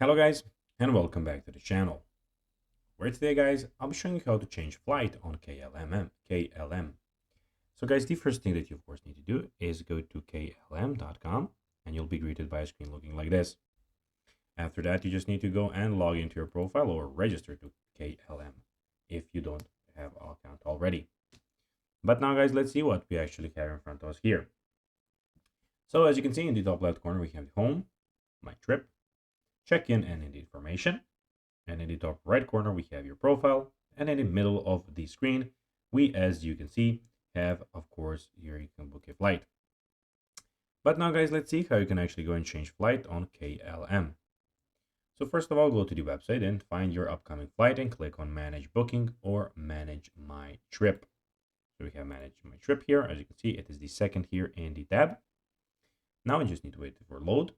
Hello guys, and welcome back to the channel, where today guys, I'll be showing you how to change flight on KLM. So guys, the first thing that you of course need to do is go to klm.com and you'll be greeted by a screen looking like this. After that, you just need to go and log into your profile or register to KLM if you don't have an account already. But now guys, let's see what we actually have in front of us here. So as you can see in the top left corner, we have the home, my trip, check-in and in the information. And in the top right corner, we have your profile. And in the middle of the screen, we, as you can see, have, of course, here you can book a flight. But now, guys, let's see how you can actually go and change flight on KLM. So first of all, go to the website and find your upcoming flight and click on Manage Booking or Manage My Trip. So we have Manage My Trip here. As you can see, it is the second here in the tab. Now we just need to wait for load.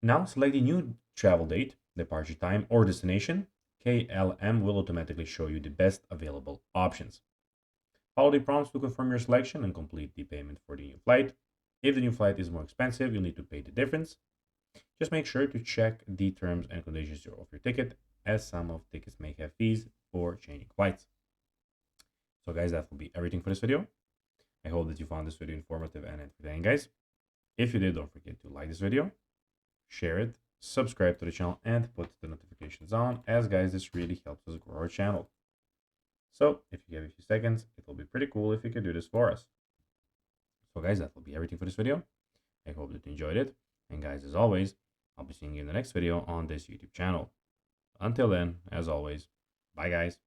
Now select the new travel date, departure time, or destination. KLM will automatically show you the best available options. Follow the prompts to confirm your selection and complete the payment for the new flight. If the new flight is more expensive, you'll need to pay the difference. Just make sure to check the terms and conditions of your ticket, as some of tickets may have fees for changing flights. So guys, that will be everything for this video. I hope that you found this video informative and entertaining, guys. If you did, don't forget to like this video, share it, subscribe to the channel, and put the notifications on, as guys, this really helps us grow our channel. So if you give a few seconds, it will be pretty cool if you could do this for us. So guys, that will be everything for this video. I hope that you enjoyed it. And guys, as always, I'll be seeing you in the next video on this YouTube channel. Until then, as always, bye guys.